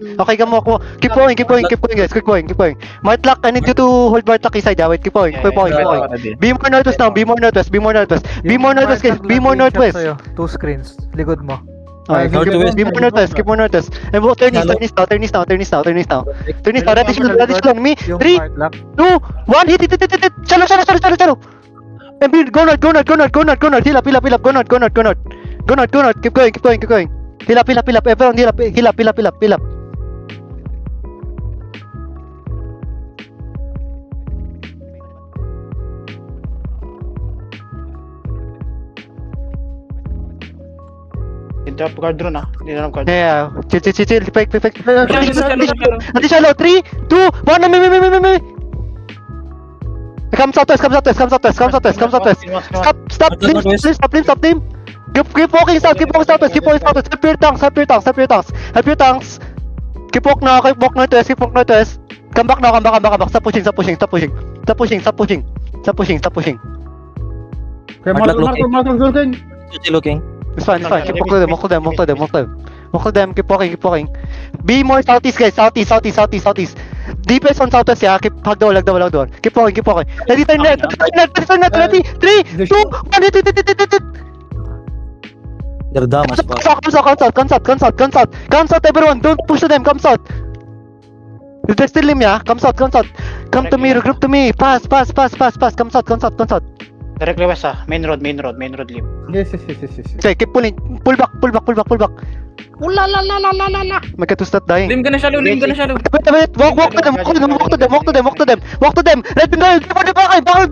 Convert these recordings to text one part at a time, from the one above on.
Okay, come on. Keep going, guys. Keep going. Martlock, I need you to hold Martlock inside, wait. Keep going. Be more northwest now. Be more northwest, guys. Be more northwest. Two screens. Likod mo. Okay, Northwest. Be more northwest. And we'll turn east now. Ready, shallow on me. Yung 3, Martlock. 2, 1, hit. Shallow. And be, go north. Heal up. Go north. Keep going. Heal up. Everyone, heal up. Interrupt guard drone Hindi na guard. Yeah. Chill. Fake. Shallow. Anti shallow. 3, 2, 1. Me. Come southwest. Stop team. Keep walking southwest. Help your tanks. Keep walk northwest. Come back now. Stop pushing. Okay, Martlock looking. Looking. It's fine. Keep walk to them. Keep walking. Be more southeast, guys. Southeast. Deepest on southwest, yeah. Keep hug the wall. Keep walking. Ready, turn net. Ready. 3, 2, 1. Hit. They're dumb as fuck. Come south, everyone. Don't push to them. Come south. There's still him, yeah. Come south. Come to me. Regroup to me. Pass. Come south. Directly west Main road lim. Yes. Okay, keep pulling. Pull back. My cat to start dying. Lim ka na shallow. Wait. Walk to them. Let me go. Give the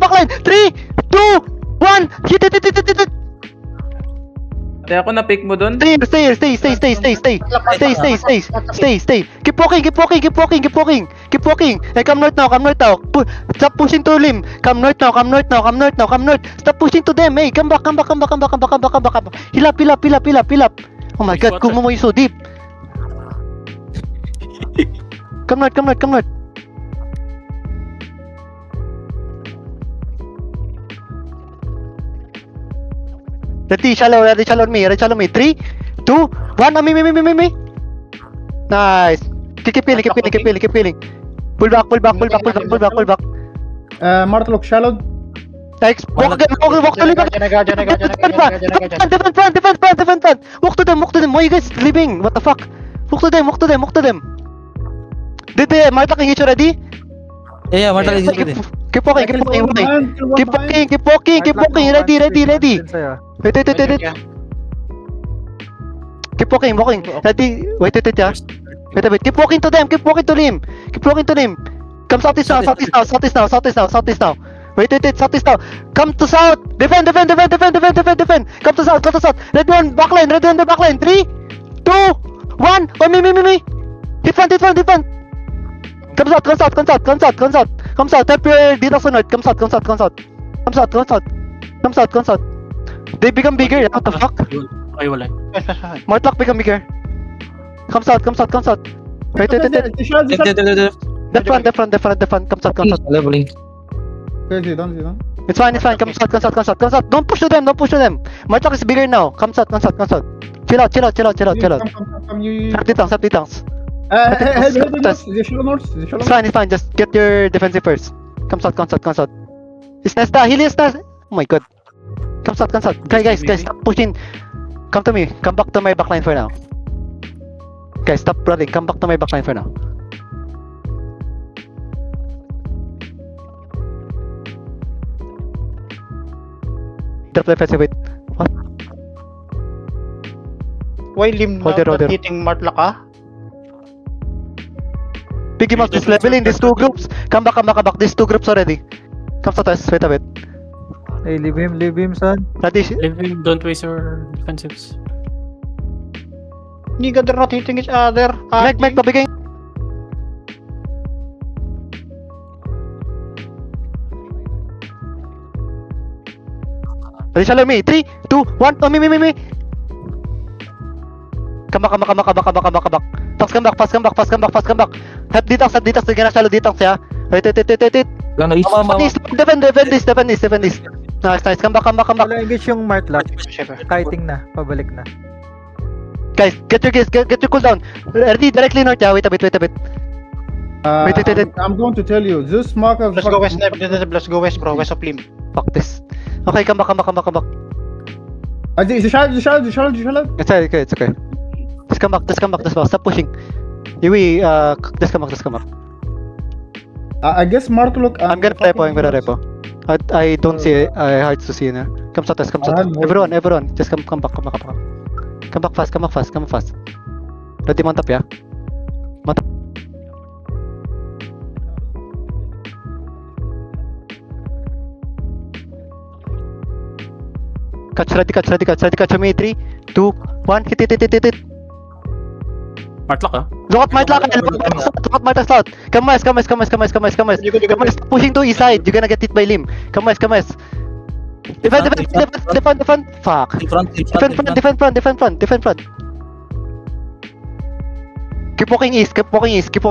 backline. 3, 2, 1. Hit. Kaya ako na-pick mo dun. Stay. Keep walking. Hey, come north now. Stop pushing to limb. Come north. Stop pushing to them. Hey, come back. Heal up. Oh my god, Kumo is so deep. Come north. Ready, shallow on me. 3, 2, 1. Me. Nice. Keep peeling. Pull back. Martlock shallow. Thanks. Walk to limb. Defend front. Walk to them. Why you guys leaving? What the fuck? Walk to them. Did the Martlock hit you ready? Yeah, Martlock is ready. Keep walking. Ready. Wait. Keep walking. Ready. Wait, yeah. Wait. Keep walking to them. Keep walking to him. Come southeast now. Wait. Southeast now. Come to south. Defend. Come to south. Red one backline. 3, 2, 1. Oh, me. Hit front. Come south. Help your dito sa north. Come south. They become bigger. What the fuck? Okay, wala. Martlock become bigger. Come south. Wait. Left front. Come south. Leveling. Okay, don't. It's fine. Come south. Don't push to them. Martlock is bigger now. Come south. Chill out. Come, you. Sap tanks. Head north. It's fine. Just get your defensive first. Come south. It's Nesta. Heal is Nesta. Oh my god. Come south. Guys, stop pushing. Come to me. Come back to my backline for now. Guys, stop running. Come back to my backline for now. Drop defensive. Wait. What? Why lim Hold there. hitting Martlock Biggie Mouse is leveling these two groups. Come back. These two groups already. Come to us. Wait a bit. Hey, leave him, son. Ready? Leave him, don't waste your defensives. Nigga, they're not hitting each other. Meg, pabigay. Ready, shallow me. 3, 2, 1. Oh, me. Come back. Fast come back. Help detox. They're gonna shallow detox, yeah. Wait. Gonna east. Defend this. Nice. Come back. Wala engage yung Martlock. Kiting na. Pabalik na. Guys, get your cooldown. Ready, directly north, yeah. Wait a bit. Wait. I'm going to tell you, this marker. Let's go west, Neb. Let's go west, bro. West of limb. Fuck this. Okay, come back. The shadow. It's okay. Just come back. Stop pushing. Yui, just come back. I guess marker look. I'm gonna repo. I don't see hard to see now. Come south. Everyone. Just come back. Come back fast. Ready, mount up, yeah? Catch, ready, catch me. 3, 2, 1, hit. Martlock ah. Look at my slot. Come west. Stop pushing to east side. You're gonna get hit by limb. Come west. Defend. Fuck. In front. Defend front. Keep walking east. East to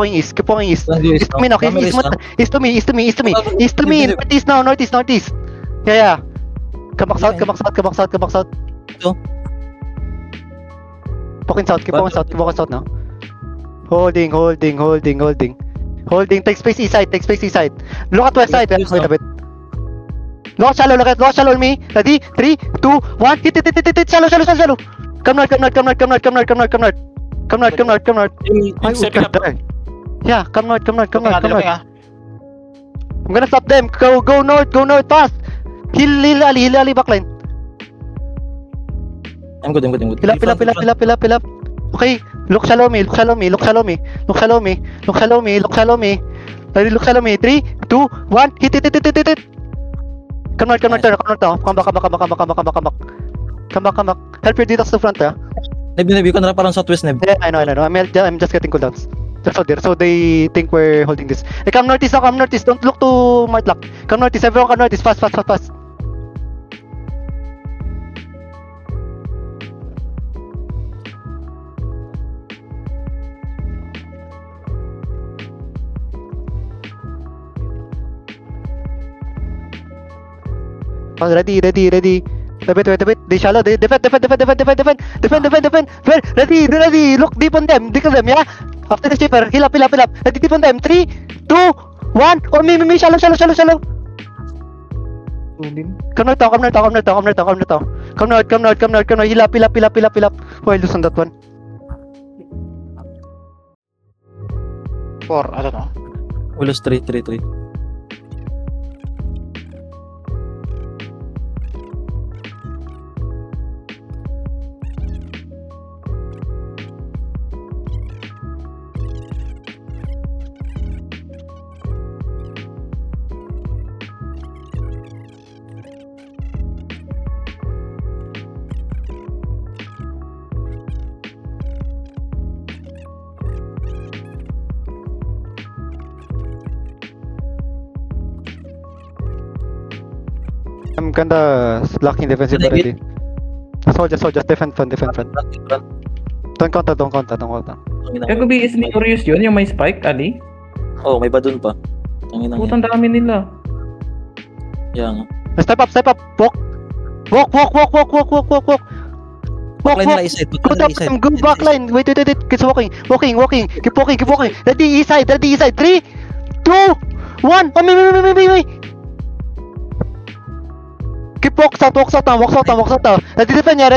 me now. East to me. Northeast. Yeah. Come back south. Ito. Keep walking south now. Holding. Take space east side. Look at west side. Wait a bit. Look shallow on me. Ready? 3, 2, 1. Hit. Shallow. Come north. Ay, Stepping up. Yeah, come north. Looking, ah. I'm gonna stop them. Go north fast. Heal Ali backline. I'm good. Fill up. Okay, look shallow me. Ready, look shallow me. 3, 2, 1. Hit. Come north. Come back. Help your detox to front, yeah? Neb, you can wrap around southwest, Neb. Yeah, I know. I'm just getting cooldowns. Just out there, so they think we're holding this. Hey, come northeast. Don't look to Martlock. Come northeast. Everyone come northeast. Fast. Oh, ready. Wait. They shallow. They defend. Ready. Look deep on them. Yeah. After the shipper, heal up. Ready, deep on them. 3, 2, 1. Oh, me. Shallow. Come north. Heal up. Oh, I lose on that one. 4, I don't know. We lost 3. I'm kinda blocking defensive already. Just defend front. Don't counter. Gago is Notorious yun, yung may spike, Ali? Oh, may badun pa. Tangina yan. Putang dami nila. Yan. Step up. Walk. Backline nila isa. Go backline. Wait. Keep walking. Keep walking. Ready, east side. 3, 2, 1. Oh, me. Keep walk south now. Ready defend ya.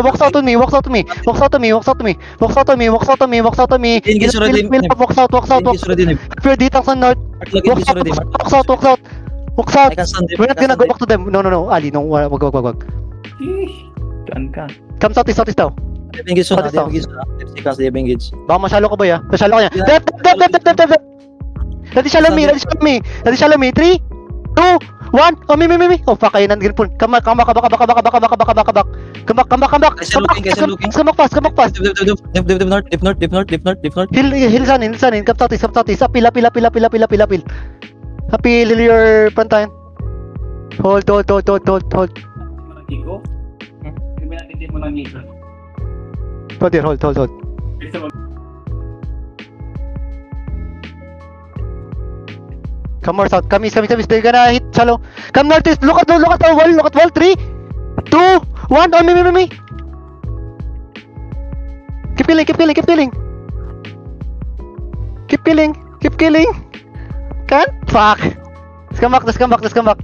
Walk south on me. Walk south to me. Engage already. Walk south. Engage already, Neb. Pure detox on north. Martlock, Walk engage already. south. I can stand We're not gonna go back to them. No. Ali, no. Wag. Saan ka? Come southeast now. Engage na. What is that? Engage na. 10 seconds, engage. Baka masyalo ka ba ya? Masyalo ka niya. Dep. Ready shallow me. 3, 2, 1. Oh, me. Oh, fuck, ayun, nandiyan po. Come back. Come back. Guys, I'm looking. Come back fast. Deep north. Heal sun. Come southeast. Appeal your front line. Hold. Kiko? Kami natin din mo lang Kiko. Hold. Come more south. Come east. They're gonna hit shallow. Come northeast. Look at the wall. 3, 2, 1. Oh, me. Keep killing, keep killing, keep killing. Keep killing, keep killing. Can't? Fuck. Let's come back, let's come back, let's come back.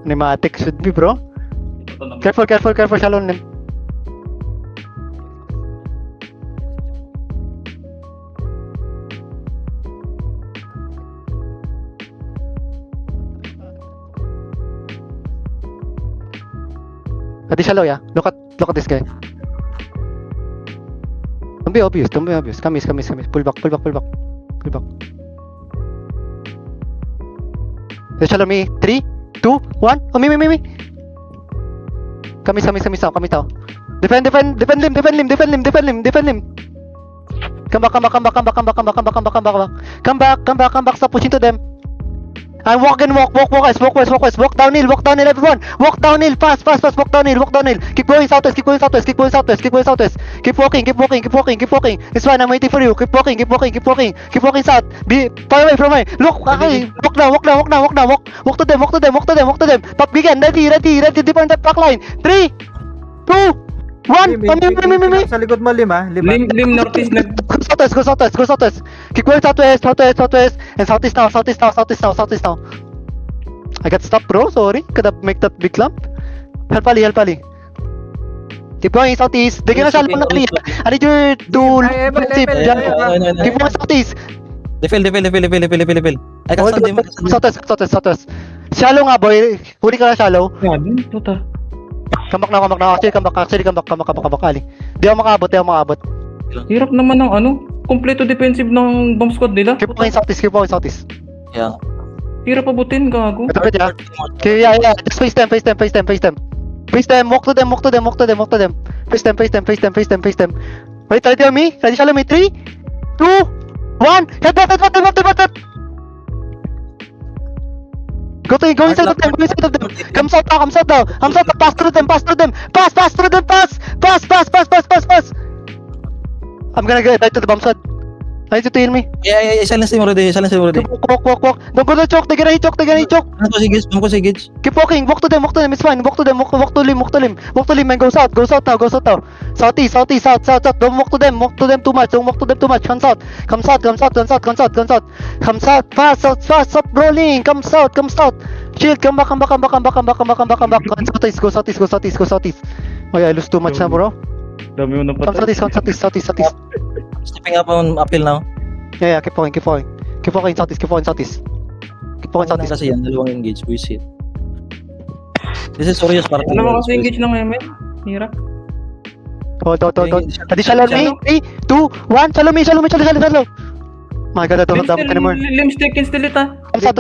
Pneumatic should be, bro. Careful, careful, careful, shallow nim. Adi shallow, yeah. Look at this guy. Don't be obvious, don't be obvious. Come, come, come. Pull back, pull back, pull back. Pull back. Adi shallow me. 3, 2, 1. Oh, me. Kami tao. Defend lim. Come back, stop pushing to them. And walk west, walk downhill, everyone. Walk downhill, fast, walk downhill. Keep going southwest. Keep walking. It's fine, I'm waiting for you. Keep walking south. Be far away from me. Look, okay. Walk now. Walk to them. Pop begin, ready, deep on that back line. 3, 2, 1. Me. Sa likod mo, Lim, ah. Lim northeast nag... Go southwest. Keep going southwest, and southeast now. I got stopped, bro. Sorry, could have make that big lump. Help Ali. Keep going southeast. They're gonna shallow na Ali. I need you to keep going southeast. Defil. I can stun them. Southwest. Shallow nga, boy. Huli ka na shallow. Grabe, puta. Come back now. Actually, come back, Ali. Di ako makabot. Hirap naman ng ano, kompleto defensive ng bomb squad nila. Keep going southeast. Yeah. Hirap abutin, gago. Ito ba, yeah? Okay, yeah. Just face them. Walk to them. Face them. Wait, ready on me? Ready, shallow me? 3, 2, 1. Head that. Go inside of them. Come south now. Pass through them. Pass. I'm gonna get right to the bomb squad. I need you to heal me. Yeah, silence them already. Walk. Don't go to choke. They're gonna hit choke. Ano ko si Gage? Keep walking. Walk to them. It's fine. Walk to lim and go south now. Southeast. Don't walk to them too much. Come south. Come south. Fast. Stop rolling. Come south. Shield. Come back. Go southeast. Oh yeah, I lose too much na, bro. Dami mo na Come southeast. Stepping up on uphill now. Yeah, keep walking. Keep walking southeast. Kasi yan, dalawang engage, buisit. This is serious para Ano mo kasi engage ng MM? Hirap. Adi shallow me. 3, 2, 1. Shallow me. My God, I don't have anymore. Lim stick in still ita. Come south,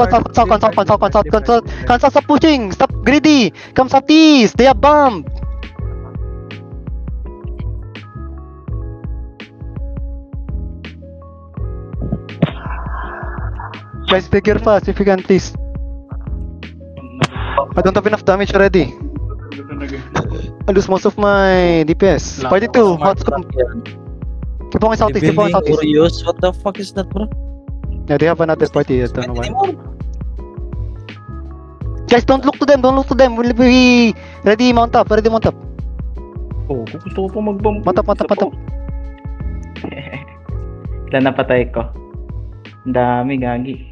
stop pushing. Stop greedy. Come southeast. They have bomb. Guys, figure fast if you can, please. I don't have enough damage already. I lose most of my DPS. Party 2, hot scum. Keep on southeast. Orios, what the fuck is that, bro? Yeah, they have another party. I don't know why. Guys, don't look to them. We'll be ready, mount up. Oh, gusto ko pa mag-bomb. Mount up. Ilan napatay ko? Ang dami, gagi.